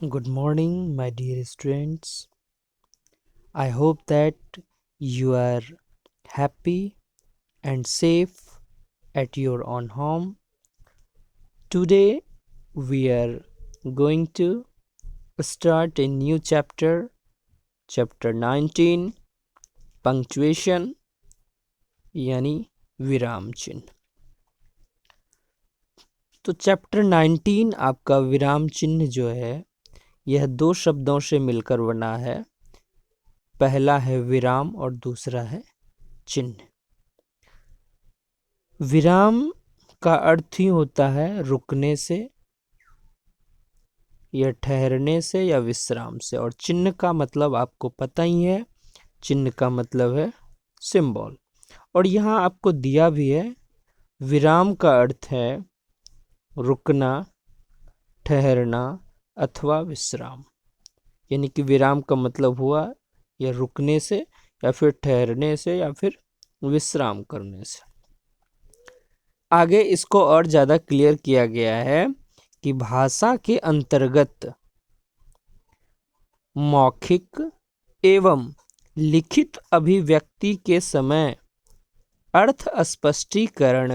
Good morning, my dear students. I hope that you are happy and safe at your own home. Today, we are going to start a new chapter, chapter 19, punctuation यानी विराम चिन्ह। तो chapter 19 आपका विराम चिन्ह जो है यह दो शब्दों से मिलकर बना है। पहला है विराम और दूसरा है चिन्ह। विराम का अर्थ ही होता है रुकने से या ठहरने से या विश्राम से, और चिन्ह का मतलब आपको पता ही है। चिन्ह का मतलब है सिंबल, और यहाँ आपको दिया भी है। विराम का अर्थ है रुकना, ठहरना अथवा विश्राम, यानी कि विराम का मतलब हुआ या रुकने से या फिर ठहरने से या फिर विश्राम करने से। आगे इसको और ज़्यादा क्लियर किया गया है कि भाषा के अंतर्गत मौखिक एवं लिखित अभिव्यक्ति के समय अर्थ स्पष्टीकरण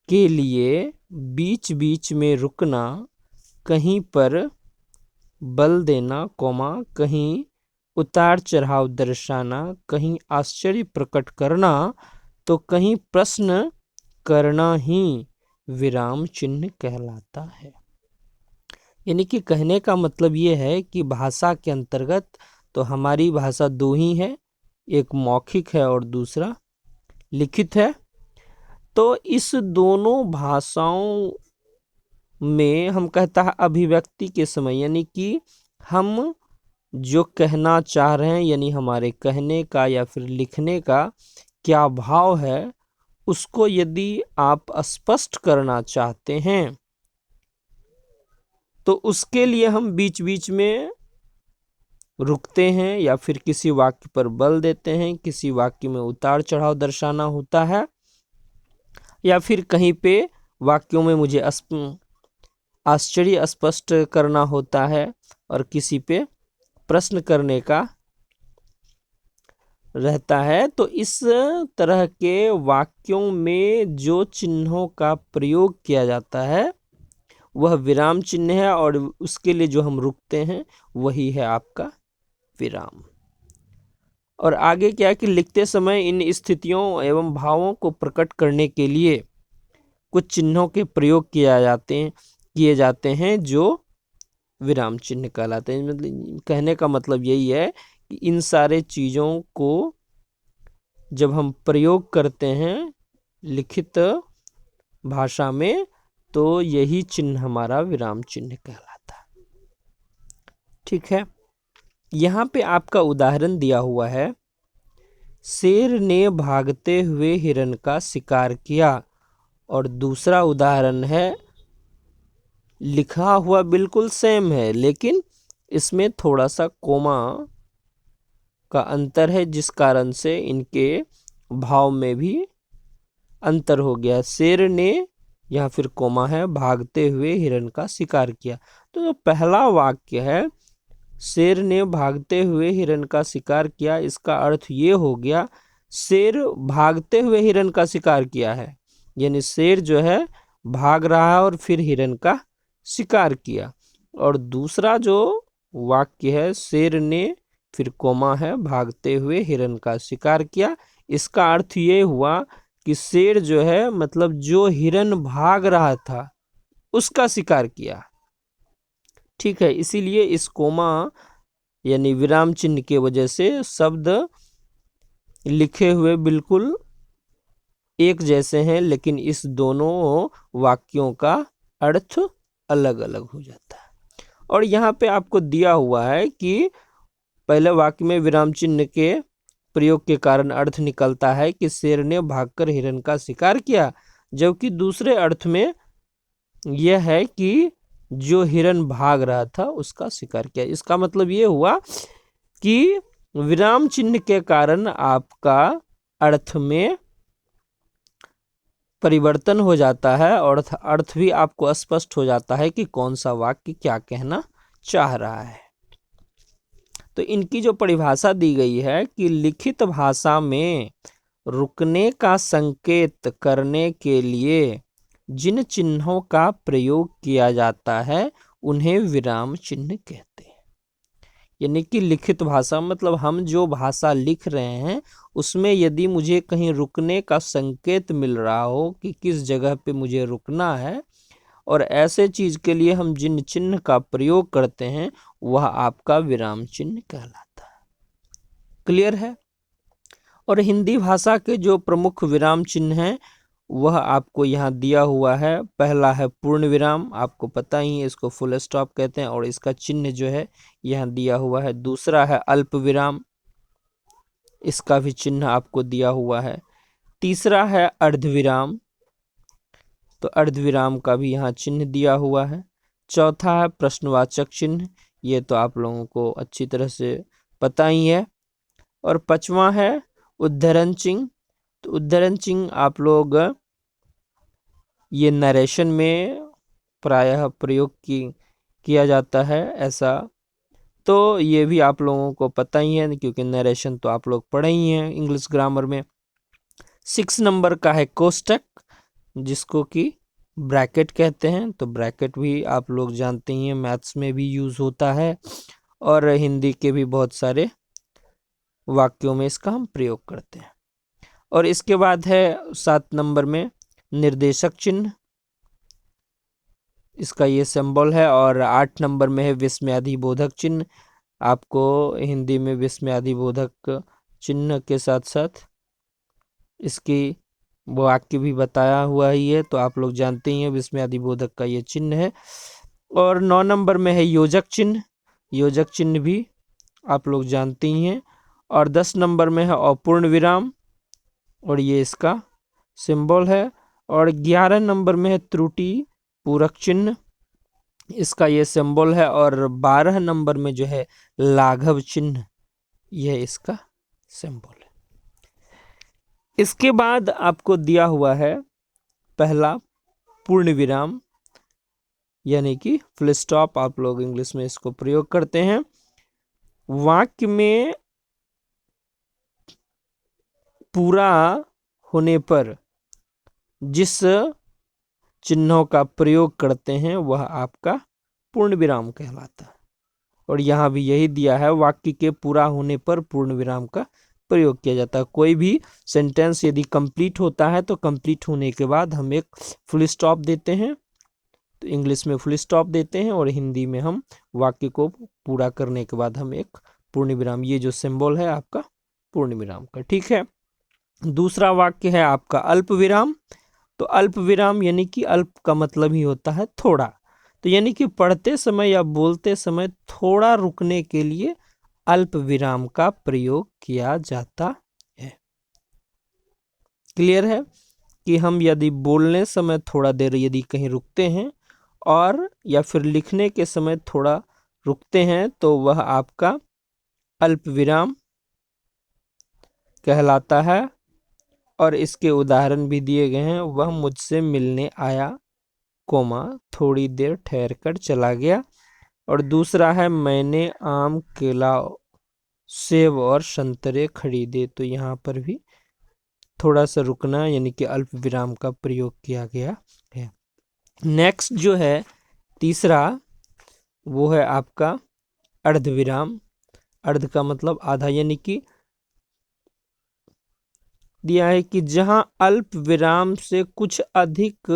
के लिए बीच बीच में रुकना, कहीं पर बल देना, कहीं उतार चढ़ाव दर्शाना, कहीं आश्चर्य प्रकट करना तो कहीं प्रश्न करना ही विराम चिन्ह कहलाता है। यानी कि कहने का मतलब ये है कि भाषा के अंतर्गत तो हमारी भाषा दो ही है, एक मौखिक है और दूसरा लिखित है। तो इस दोनों भाषाओं में हम कहता है अभिव्यक्ति के समय, यानी कि हम जो कहना चाह रहे हैं, यानी हमारे कहने का या फिर लिखने का क्या भाव है, उसको यदि आप स्पष्ट करना चाहते हैं तो उसके लिए हम बीच बीच में रुकते हैं या फिर किसी वाक्य पर बल देते हैं, किसी वाक्य में उतार चढ़ाव दर्शाना होता है, या फिर कहीं पे वाक्यों में मुझे आश्चर्य स्पष्ट करना होता है और किसी पे प्रश्न करने का रहता है। तो इस तरह के वाक्यों में जो चिन्हों का प्रयोग किया जाता है वह विराम चिन्ह है, और उसके लिए जो हम रुकते हैं वही है आपका विराम। और आगे क्या है कि लिखते समय इन स्थितियों एवं भावों को प्रकट करने के लिए कुछ चिन्हों के प्रयोग किए जाते हैं जो विराम चिन्ह कहलाते हैं। मतलब कहने का मतलब यही है कि इन सारे चीज़ों को जब हम प्रयोग करते हैं लिखित भाषा में तो यही चिन्ह हमारा विराम चिन्ह कहलाता है। ठीक है, यहाँ पे आपका उदाहरण दिया हुआ है, शेर ने भागते हुए हिरण का शिकार किया। और दूसरा उदाहरण है, लिखा हुआ बिल्कुल सेम है लेकिन इसमें थोड़ा सा कोमा का अंतर है, जिस कारण से इनके भाव में भी अंतर हो गया। शेर ने, या फिर कोमा है, भागते हुए हिरण का शिकार किया। तो जो पहला वाक्य है, शेर ने भागते हुए हिरण का शिकार किया, इसका अर्थ ये हो गया शेर भागते हुए हिरण का शिकार किया है, यानी शेर जो है भाग रहा है और फिर हिरण का शिकार किया। और दूसरा जो वाक्य है, शेर ने फिर कोमा है भागते हुए हिरण का शिकार किया, इसका अर्थ ये हुआ कि शेर जो है मतलब जो हिरण भाग रहा था उसका शिकार किया। ठीक है, इसीलिए इस कोमा यानी विराम चिन्ह के वजह से शब्द लिखे हुए बिल्कुल एक जैसे हैं, लेकिन इस दोनों वाक्यों का अर्थ अलग अलग हो जाता है। और यहाँ पे आपको दिया हुआ है कि पहले वाक्य में विराम चिन्ह के प्रयोग के कारण अर्थ निकलता है कि शेर ने भागकर हिरण का शिकार किया, जबकि दूसरे अर्थ में यह है कि जो हिरण भाग रहा था उसका शिकार किया। इसका मतलब ये हुआ कि विराम चिन्ह के कारण आपका अर्थ में परिवर्तन हो जाता है और अर्थ भी आपको स्पष्ट हो जाता है कि कौन सा वाक्य क्या कहना चाह रहा है। तो इनकी जो परिभाषा दी गई है कि लिखित भाषा में रुकने का संकेत करने के लिए जिन चिन्हों का प्रयोग किया जाता है उन्हें विराम चिन्ह कहते हैं। यानी कि लिखित भाषा मतलब हम जो भाषा लिख रहे हैं उसमें यदि मुझे कहीं रुकने का संकेत मिल रहा हो कि किस जगह पे मुझे रुकना है, और ऐसे चीज के लिए हम जिन चिन्ह का प्रयोग करते हैं वह आपका विराम चिन्ह कहलाता है। क्लियर है? और हिंदी भाषा के जो प्रमुख विराम चिन्ह हैं वह आपको यहाँ दिया हुआ है। पहला है पूर्ण विराम, आपको पता ही है, इसको फुल स्टॉप कहते हैं और इसका चिन्ह जो है यहाँ दिया हुआ है। दूसरा है अल्प विराम, इसका भी चिन्ह आपको दिया हुआ है। तीसरा है अर्धविराम, तो अर्धविराम का भी यहाँ चिन्ह दिया हुआ है। चौथा है प्रश्नवाचक चिन्ह, ये तो आप लोगों को अच्छी तरह से पता ही है। और पांचवा है उद्धरण चिन्ह, तो उद्धरण चिन्ह आप लोग ये नरेशन में प्रायः प्रयोग किया जाता है ऐसा, तो ये भी आप लोगों को पता ही है क्योंकि नरेशन तो आप लोग पढ़े ही हैं इंग्लिश ग्रामर में। 6 नंबर का है कोष्टक, जिसको कि ब्रैकेट कहते हैं, तो ब्रैकेट भी आप लोग जानते ही हैं, मैथ्स में भी यूज होता है और हिंदी के भी बहुत सारे वाक्यों में इसका हम प्रयोग करते हैं। और इसके बाद है 7 नंबर में निर्देशक चिन्ह, इसका ये सिंबल है। और 8 नंबर में है विस्मयादिबोधक चिन्ह, आपको हिंदी में विस्मयादिबोधक चिन्ह के साथ साथ इसकी वाक्य भी बताया हुआ ही है, तो आप लोग जानते ही हैं विस्मयादिबोधक का ये चिन्ह है। और 9 नंबर में है योजक चिन्ह, योजक चिन्ह भी आप लोग जानते ही हैं। और 10 नंबर में है अपूर्ण विराम, और ये इसका सिंबल है। और 11 नंबर में है त्रुटि पूरक चिन्ह, इसका ये सिंबल है। और 12 नंबर में जो है लाघव चिन्ह, यह इसका सिंबल है। इसके बाद आपको दिया हुआ है पहला पूर्ण विराम, यानी कि फुल स्टॉप, आप लोग इंग्लिश में इसको प्रयोग करते हैं। वाक्य में पूरा होने पर जिस चिन्हों का प्रयोग करते हैं वह आपका पूर्ण विराम कहलाता है। और यहाँ भी यही दिया है, वाक्य के पूरा होने पर पूर्ण विराम का प्रयोग किया जाता है। कोई भी सेंटेंस यदि कंप्लीट होता है तो कंप्लीट होने के बाद हम एक फुल स्टॉप देते हैं, तो इंग्लिश में फुल स्टॉप देते हैं और हिंदी में हम वाक्य को पूरा करने के बाद हम एक पूर्ण विराम, ये जो सिंबल है आपका पूर्ण विराम का। ठीक है, दूसरा वाक्य है आपका अल्प विराम। तो अल्प विराम यानी कि अल्प का मतलब ही होता है थोड़ा, तो यानी कि पढ़ते समय या बोलते समय थोड़ा रुकने के लिए अल्प विराम का प्रयोग किया जाता है। क्लियर है कि हम यदि बोलने समय थोड़ा देर यदि कहीं रुकते हैं और या फिर लिखने के समय थोड़ा रुकते हैं तो वह आपका अल्प विराम कहलाता है। और इसके उदाहरण भी दिए गए हैं, वह मुझसे मिलने आया, कोमा थोड़ी देर ठहर कर चला गया। और दूसरा है मैंने आम, केला, सेब और संतरे खरीदे, तो यहाँ पर भी थोड़ा सा रुकना यानी कि अल्प विराम का प्रयोग किया गया है। नेक्स्ट जो है तीसरा, वो है आपका अर्ध विराम। अर्ध का मतलब आधा, यानी कि दिया है कि जहां अल्प विराम से कुछ अधिक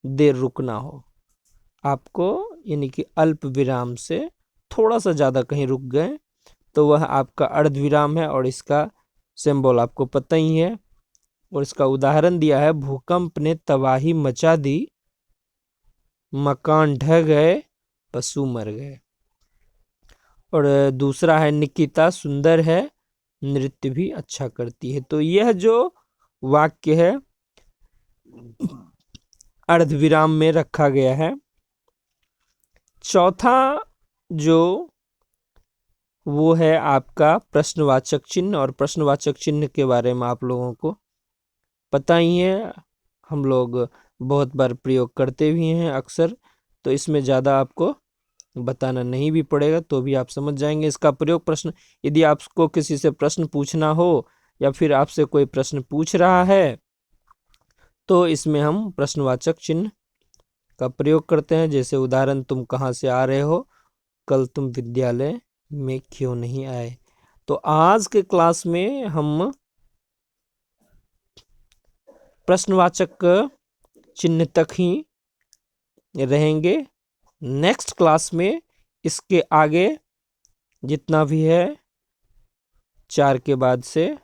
देर रुकना हो आपको, यानी कि अल्प विराम से थोड़ा सा ज्यादा कहीं रुक गए तो वह आपका अर्ध विराम है। और इसका सिंबल आपको पता ही है। और इसका उदाहरण दिया है, भूकंप ने तबाही मचा दी, मकान ढह गए, पशु मर गए। और दूसरा है निकिता सुंदर है, नृत्य भी अच्छा करती है। तो यह जो वाक्य है अर्धविराम में रखा गया है। चौथा जो वो है आपका प्रश्नवाचक चिन्ह, और प्रश्नवाचक चिन्ह के बारे में आप लोगों को पता ही है, हम लोग बहुत बार प्रयोग करते भी हैं अक्सर, तो इसमें ज़्यादा आपको बताना नहीं भी पड़ेगा तो भी आप समझ जाएंगे। इसका प्रयोग प्रश्न, यदि आपको किसी से प्रश्न पूछना हो या फिर आपसे कोई प्रश्न पूछ रहा है तो इसमें हम प्रश्नवाचक चिन्ह का प्रयोग करते हैं। जैसे उदाहरण, तुम कहाँ से आ रहे हो, कल तुम विद्यालय में क्यों नहीं आए। तो आज के क्लास में हम प्रश्नवाचक चिन्ह तक ही रहेंगे। नेक्स्ट क्लास में इसके आगे जितना भी है 4 के बाद से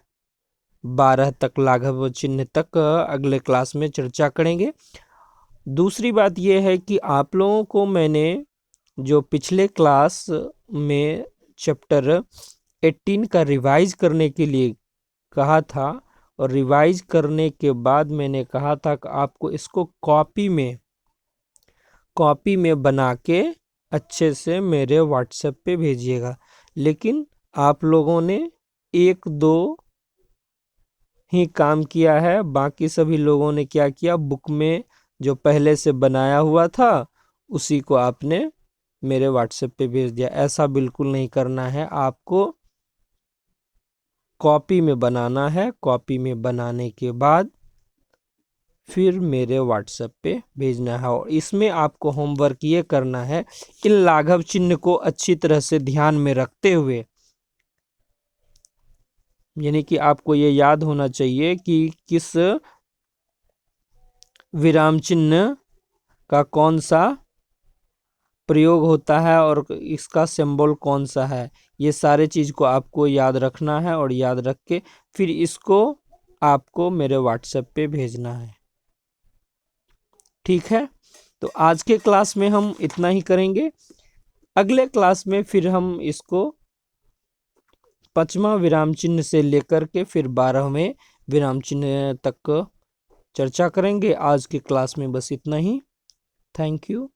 12 तक लाघव चिन्ह तक अगले क्लास में चर्चा करेंगे। दूसरी बात यह है कि आप लोगों को मैंने जो पिछले क्लास में चैप्टर 18 का रिवाइज करने के लिए कहा था, और रिवाइज करने के बाद मैंने कहा था कि आपको इसको कॉपी में बना के अच्छे से मेरे व्हाट्सएप पे भेजिएगा। लेकिन आप लोगों ने 1-2 ही काम किया है, बाकी सभी लोगों ने क्या किया, बुक में जो पहले से बनाया हुआ था उसी को आपने मेरे व्हाट्सएप पे भेज दिया। ऐसा बिल्कुल नहीं करना है, आपको कॉपी में बनाना है। कॉपी में बनाने के बाद फिर मेरे व्हाट्सएप पे भेजना है। और इसमें आपको होमवर्क ये करना है, इन लाघव चिन्ह को अच्छी तरह से ध्यान में रखते हुए, यानी कि आपको ये याद होना चाहिए कि किस विराम चिन्ह का कौन सा प्रयोग होता है और इसका सिंबल कौन सा है। ये सारे चीज़ को आपको याद रखना है और याद रख के फिर इसको आपको मेरे व्हाट्सएप पे भेजना है। ठीक है, तो आज के क्लास में हम इतना ही करेंगे। अगले क्लास में फिर हम इसको 5वां विराम चिन्ह से लेकर के फिर 12वें विराम चिन्ह तक चर्चा करेंगे। आज की क्लास में बस इतना ही। Thank you.